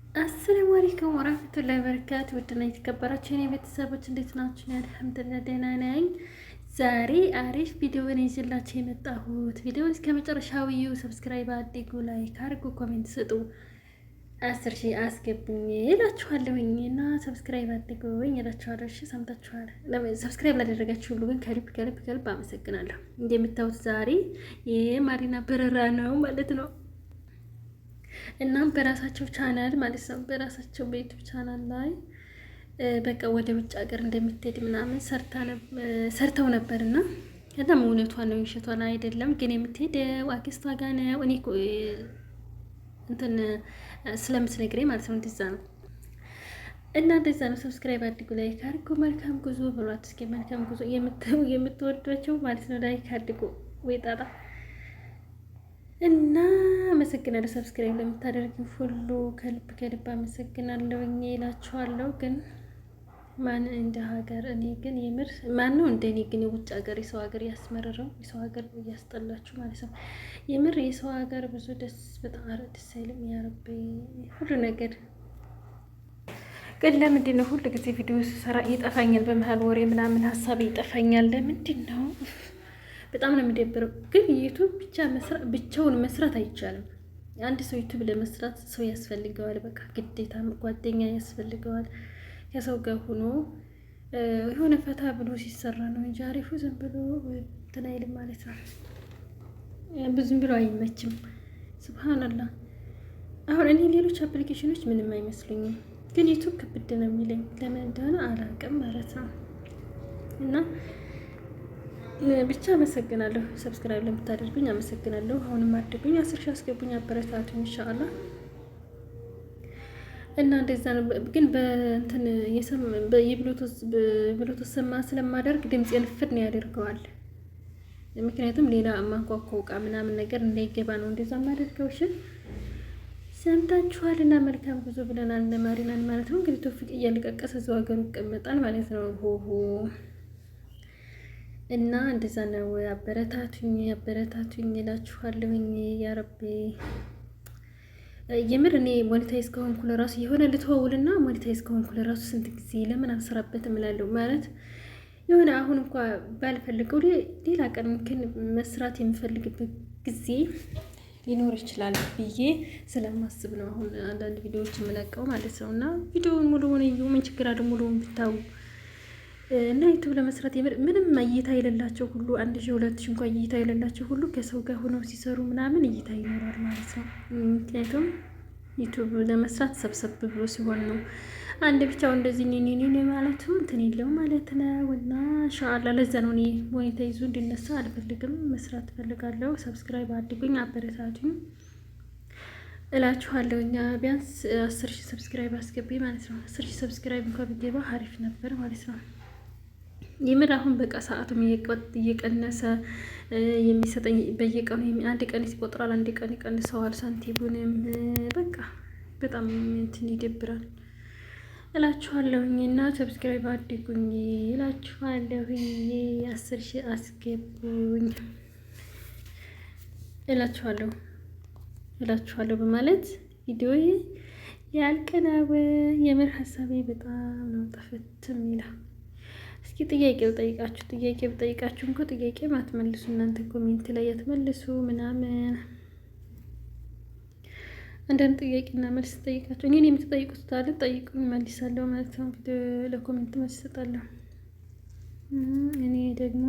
አሰላሙ አለይኩም ወራህመቱላሂ ወበረካቱ። ውድና የተከበራችሁ የኔ ቤተሰቦች እንዴት ናችሁ? አልሐምዱሊላህ ደህና ነኝ። ዛሬ አሪፍ ቪዲዮ ነው ይዤላችሁ የመጣሁት። ቪዲዮውን እስከ መጨረሻው እዩ። ሰብስክራይብ አድርጉ፣ ላይክ አድርጉ፣ ኮሜንት ስጡ። 10,000 አስገቡኝ እላችኋለሁኝ እና ሰብስክራይብ አድርጉኝ እላችኋለሁ። እሺ ሰምታችኋል። ሰብስክራይብ ላደረጋችሁ ሁሉ ግን ከልብ ከልብ ከልብ አመሰግናለሁ። እንደምታዩት ዛሬ የማሪና በረራ ነው ማለት ነው። እናም በራሳቸው ቻናል ማለት ነው በራሳቸው በዩቲዩብ ቻናል ላይ በቃ ወደ ውጭ ሀገር እንደምትሄድ ምናምን ሰርተው ነበርና እናም እውነቷን ነው ውሸቷን አይደለም ግን የምትሄደው አክስቷ ጋር ነው። እኔ እንትን ስለምትነግረኝ ማለት ነው እንደዛ ነው እና እንደዛ ነው። ሰብስክራይብ አድርጉ፣ ላይክ አድርጉ። መልካም ጉዞ ብሏት እስኪ መልካም ጉዞ የምትወዷቸው ማለት ነው ላይክ አድርጉ ወይ ጣጣ እና አመሰግናለሁ። ሰብስክራይብ ለምታደርጉ ሁሉ ከልብ ከልብ አመሰግናለሁ እላችኋለሁ። ግን ማን እንደ ሀገር እኔ ግን የምር ማን ነው እንደኔ ግን የውጭ ሀገር የሰው ሀገር ያስመረረው የሰው ሀገር እያስጠላችሁ ማለት ነው። የምር የሰው ሀገር ብዙ በጣም ደስ አይልም። ያረቤ ሁሉ ነገር ግን ለምንድን ነው ሁሉ ጊዜ ቪዲዮ ስሰራ ይጠፋኛል? በመሀል ወሬ ምናምን ሀሳብ ይጠፋኛል። ለምንድን ነው? በጣም ነው የሚደብረው። ግን ዩቱብ ብቻውን መስራት አይቻልም። አንድ ሰው ዩቱብ ለመስራት ሰው ያስፈልገዋል። በቃ ግዴታ ጓደኛ ያስፈልገዋል። ከሰው ጋር ሆኖ የሆነ ፈታ ብሎ ሲሰራ ነው እንጂ አሪፉ ዝም ብሎ እንትን አይልም ማለት ነው። ብዙም ብሎ አይመችም። ሱብሃንአላህ። አሁን እኔ ሌሎች አፕሊኬሽኖች ምንም አይመስሉኝም፣ ግን ዩቱብ ክብድ ነው የሚለኝ ለምን እንደሆነ አላውቅም ማለት ነው። እና ብቻ አመሰግናለሁ። ሰብስክራይብ ለምታደርጉኝ አመሰግናለሁ። አሁንም አድርጉኝ፣ 10,000 አስገቡኝ፣ አበረታቱኝ ኢንሻአላህ። እና እንደዛ ነው። ግን በእንትን የብሉቱዝ ሰማ ስለማደርግ ድምጼን ፍድ ነው ያደርገዋል። ምክንያቱም ሌላ ማንኳኳው እቃ ምናምን ነገር እንዳይገባ ነው እንደዛ ማደርገው። እሺ ሰምታችኋል። እና መልካም ጉዞ ብለናል ለማሪናን ማለት ነው። እንግዲህ ቶፊቅ እያለቀቀሰ እዛው ሀገሩ ይቀመጣል ማለት ነው። ሆሆ እና እንደዛ ነው። አበረታቱኝ እላችኋለሁኝ። ያ ረቢ የምር እኔ ሞኔታይዝ ከሆንኩ ለራሱ የሆነ ልትወውልና ሞኔታይዝ ከሆንኩ ለራሱ ስንት ጊዜ ለምን አልሰራበትም እላለሁ። ማለት የሆነ አሁን እንኳ ባልፈልገው ሌላ ቀን ምክን መስራት የምፈልግበት ጊዜ ሊኖር ይችላል ብዬ ስለማስብ ነው አሁን አንዳንድ ቪዲዮዎች የምለቀው ማለት ነው። እና ቪዲዮውን ሙሉውን እዩ፣ ምን ችግር አለ ሙሉውን ብታዩ። እና ዩቱብ ለመስራት ምንም እይታ የሌላቸው ሁሉ 1,000 2,000 እንኳን እይታ የሌላቸው ሁሉ ከሰው ጋር ሆነው ሲሰሩ ምናምን እይታ ይኖራል ማለት ነው። ምክንያቱም ዩቱብ ለመስራት ሰብሰብ ብሎ ሲሆን ነው። አንድ ብቻው እንደዚህ ኒኒኒ ማለቱ እንትን የለው ማለት ነው። እና ኢንሻአላህ ለዛ ነው እኔ ሞኔታይዙ እንዲነሳ አልፈልግም፣ መስራት ፈልጋለሁ። ሰብስክራይብ አድርጉኝ፣ አበረታቱኝ እላችኋለሁ። እኛ ቢያንስ 10,000 ሰብስክራይብ አስገቢ ማለት ነው። 10,000 ሰብስክራይብ እንኳን ቢገባ አሪፍ ነበር ማለት ነው። የምር አሁን በቃ ሰዓቱም እየቀነሰ የሚሰጠኝ በየቀኑ አንድ ቀን ይቆጥራል፣ አንድ ቀን ይቀንሰዋል ሳንቲሙንም። በቃ በጣም እንትን ይደብራል እላችኋለሁኝ። እና ሰብስክራይብ አድርጉኝ እላችኋለሁኝ። 10,000 አስገቡኝ እላችኋለሁ በማለት ቪዲዮ ያልቀናወ የምር ሀሳቤ በጣም ነው ጠፍትም ይላል። እስኪ ጥያቄ ብጠይቃችሁ እንኳ ጥያቄ ማትመልሱ እናንተ ኮሜንት ላይ ያትመልሱ ምናምን አንዳንድ ጥያቄና መልስ ጠይቃችሁ እኔን የምትጠይቁት ታለ ጠይቁኝ መልሳለሁ ማለት ነው። ለኮሜንት መልስ እሰጣለሁ። እኔ ደግሞ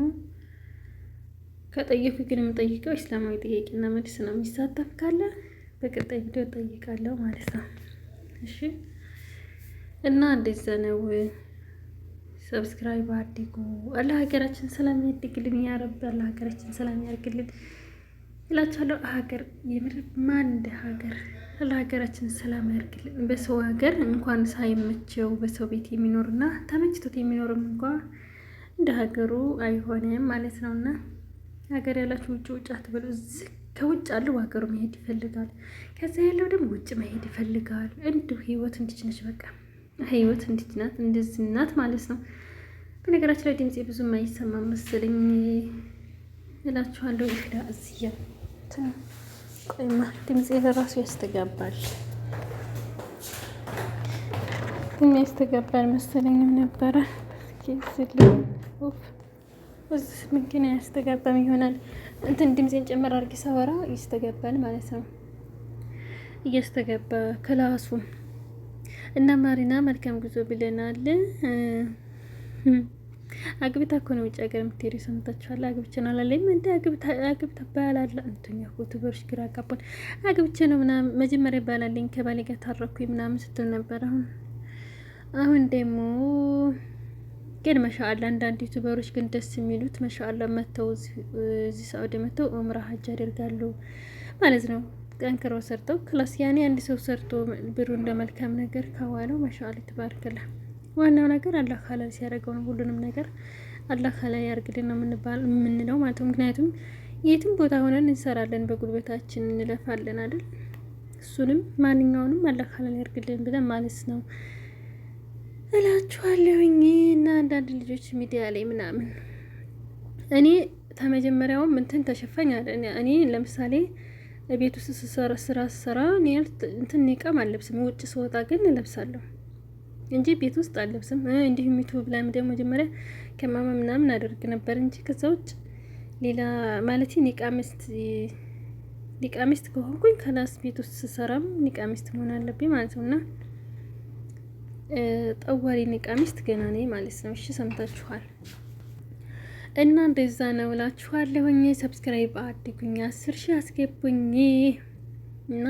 ከጠየኩ ግን የምጠይቀው እስላማዊ ጥያቄና መልስ ነው። የሚሳተፍ ካለ በቀጣይ ቪዲዮ ጠይቃለሁ ማለት ነው። እሺ እና እንደዛ ነው። ሰብስክራይብ አድርጉ። አላህ ሀገራችን ሰላም ያድርግልን ያ ረብ። አላህ ሀገራችን ሰላም ያድርግልን እላችኋለሁ። ሀገር የምር ማን እንደ ሀገር አላህ ሀገራችን ሰላም ያድርግልን። በሰው ሀገር እንኳን ሳይመቸው በሰው ቤት የሚኖርና ተመችቶት የሚኖርም እንኳን እንደ ሀገሩ አይሆንም ማለት ነውና ሀገር ያላችሁ ውጭ አትበሉ። ከውጭ ያለው ሀገሩ መሄድ ይፈልጋል፣ ከዛ ያለው ደግሞ ውጭ መሄድ ይፈልጋል። እንዲሁ ህይወት እንዲች ነች። በቃ ህይወት እንዲች ናት፣ እንደዚህ ናት ማለት ነው። በነገራችን ላይ ድምጼ ብዙም አይሰማም መሰለኝ እላችኋለሁ። ይፍዳ እዚያ ቆይማ ድምጼ ለራሱ ያስተጋባል። ግን ያስተገባል መሰለኝም ነበረ። እዚህ ምንድን ያስተጋባም ይሆናል። እንትን ድምፄን ጨመር አድርጌ ሳወራ ይስተገባል ማለት ነው። እያስተገባ ክላሱ እና ማሪና መልካም ጉዞ ብለናል። አግብታ እኮ ነው ውጭ ሀገር የምትሄደው። ሰምታችኋል። አግብቼ ነው አላለኝም እንደ አግብታ ባላለ እንተኛ ዩቱበሮች ግራ አጋባን። አግብቼ ነው ምናምን መጀመሪያ ባላለኝ ከባሌ ጋር ታረኩኝ ምናምን ስትል ነበር። አሁን ደግሞ ግን መሻአላ አንዳንድ ዩቱበሮች ግን ደስ የሚሉት መሻአላ መተው እዚህ ሳውዲ መተው ኡምራ ሀጅ ያደርጋሉ ማለት ነው። ጠንክረው ሰርተው ክላስ ያኔ አንድ ሰው ሰርቶ ብሩ እንደ መልካም ነገር ካዋለው መሻአላ ተባረከላ። ዋናው ነገር አላህ ሐላል ሲያደርገው ነው። ሁሉንም ነገር አላህ ሐላል ያርግልን ነው የምንለው ማለት ነው። ምክንያቱም የትም ቦታ ሆነን እንሰራለን፣ በጉልበታችን እንለፋለን አይደል? እሱንም ማንኛውንም አላህ ሐላል ያርግልን ብለን ማለት ነው እላችኋለሁኝ። እና አንዳንድ ልጆች ሚዲያ ላይ ምናምን እኔ ተመጀመሪያውም እንትን ተሸፈኝ አለ። እኔ ለምሳሌ ቤት ውስጥ ስራ እኔ እንትን ኒቃም አልለብስም። ውጭ ስወጣ ግን እለብሳለሁ እንጂ ቤት ውስጥ አልለብስም። እንዲሁም ዩቲዩብ ላይ ደግሞ መጀመሪያ ከማማ ምናምን አደርግ ነበር እንጂ ከዛ ውጭ ሌላ ማለት ኒቃሚስት ከሆንኩኝ ከላስ ቤት ውስጥ ስሰራም ኒቃሚስት መሆን አለብኝ ማለት ነውና ጠዋሪ ኒቃሚስት ገና ነኝ ማለት ነው። እሺ ሰምታችኋል። እና እንደዛ ነው እላችኋለሁኝ። ሰብስክራይብ አድርጉኝ፣ 10 ሺህ አስገቡኝ እና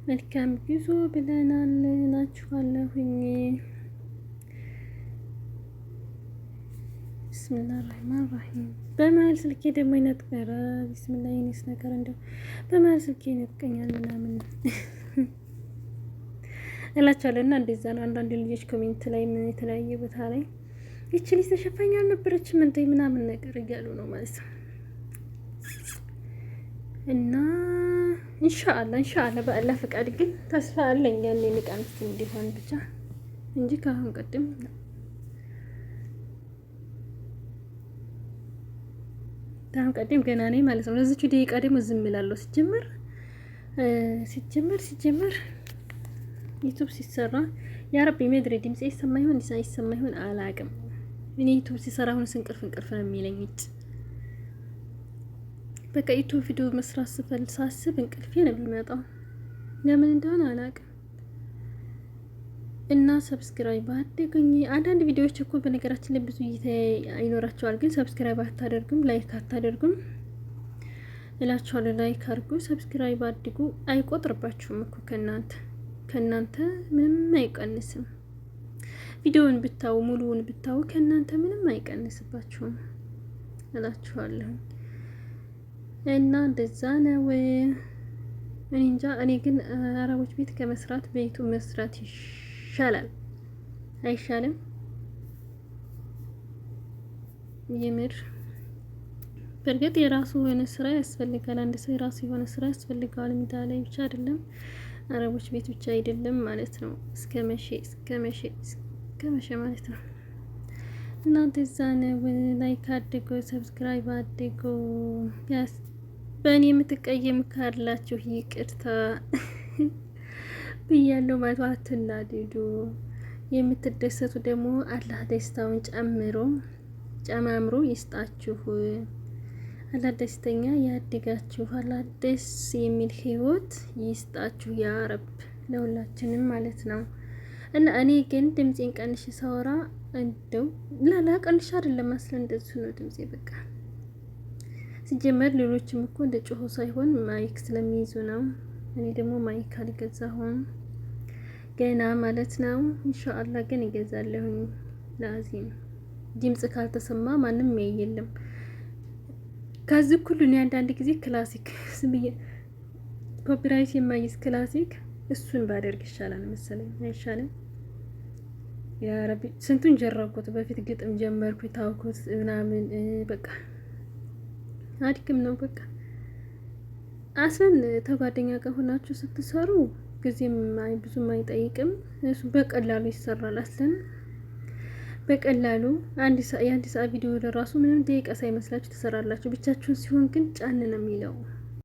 መልካም ጉዞ ብለናል እላችኋለሁኝ። ቢስሚላህ ራህማን ራሂም። በመሀል ስልኬ ደግሞ ይነጥቀራ። ቢስሚላህ ይነስ ነገር እንደው በመሀል ስልኬ ይነጥቀኛል ምናምን እላችኋለሁ። እና እንደዛ ነው። አንዳንድ ልጆች ኮሜንት ላይ ምን የተለያየ ቦታ ላይ ይቺ ልጅ ተሸፋኝ አልነበረችም እንደ ምናምን ነገር እያሉ ነው ማለት ነው። እና ኢንሻአላህ በአላህ ፈቃድ ግን ተስፋ አለኝ ያኔ ንቃንስት እንዲሆን ብቻ እንጂ ካሁን ቀደም ገና ነኝ ማለት ነው። ለዚች ደቂቃ ደግሞ ዝም እላለሁ። ሲጀመር ዩቱብ ሲሰራ ያ ረቢ መድሬ ድምጽ ይሰማ ይሆን አላውቅም። እኔ ዩቱብ ሲሰራ አሁን እንቅልፍ ነው የሚለኝ። በቃ ዩቱብ ቪዲዮ መስራት ሳስብ እንቅልፌ ነው የሚመጣው። ለምን እንደሆነ አላውቅም። እና ሰብስክራይብ አድርጉኝ። አንዳንድ ቪዲዮዎች እኮ በነገራችን ላይ ብዙ እይታ ይኖራቸዋል፣ ግን ሰብስክራይብ አታደርጉም፣ ላይክ አታደርጉም እላችኋለሁ። ላይክ አድርጉ፣ ሰብስክራይብ አድርጉ። አይቆጥርባችሁም እኮ ከእናንተ ምንም አይቀንስም። ቪዲዮውን ብታው ሙሉውን ብታው ከእናንተ ምንም አይቀንስባችሁም እላችኋለሁ። እና እንደዛ ነው። እኔ እንጃ። እኔ ግን አረቦች ቤት ከመስራት በይቱ መስራት ይሻላል። አይሻልም? የምር በእርግጥ የራሱ የሆነ ስራ ያስፈልጋል። አንድ ሰው የራሱ የሆነ ስራ ያስፈልጋል። ሚዲያ ላይ ብቻ አይደለም፣ አረቦች ቤት ብቻ አይደለም ማለት ነው። እስከ መቼ ማለት ነው። እናንተ እዛ ነው። ላይክ አድርጉ፣ ሰብስክራይብ አድርጉ። በእኔ የምትቀየም ካላችሁ ይቅርታ ብያለሁ ማለት አትናደዱ። የምትደሰቱ ደግሞ አላህ ደስታውን ጨማምሮ ይስጣችሁ። አላህ ደስተኛ ያድጋችሁ። አላህ ደስ የሚል ህይወት ይስጣችሁ ያ ረብ፣ ለሁላችንም ማለት ነው። እና እኔ ግን ድምፄን ቀንሽ ሳወራ እንደው ቀንሽ አይደለም መስለ እንደዚህ ነው ድምፄ። በቃ ሲጀመር ሌሎችም እኮ እንደ ጮሆ ሳይሆን ማይክ ስለሚይዙ ነው። እኔ ደግሞ ማይክ አልገዛሁም ገና ማለት ነው። ኢንሻአላህ ግን እገዛለሁኝ። ላዚም ድምጽ ካልተሰማ ማንም የለም። ከዚህ ሁሉ እኔ አንዳንድ ጊዜ ክላሲክ ስምዬ ኮፒራይት የማይዝ ክላሲክ እሱን ባደርግ ይሻላል መሰለኝ። አይሻልም? ያ ረቢ ስንቱን ጀረብኩት። በፊት ግጥም ጀመርኩ ታውኩት ምናምን በቃ አድክም ነው። በቃ አስለን ተጓደኛ ጋር ሆናችሁ ስትሰሩ ጊዜም ብዙም አይጠይቅም። እሱ በቀላሉ ይሰራል። አስለን በቀላሉ የአንድ ሰዓት ቪዲዮ ለራሱ ምንም ደቂቃ ሳይመስላችሁ ትሰራላችሁ። ብቻችሁን ሲሆን ግን ጫን ነው የሚለው።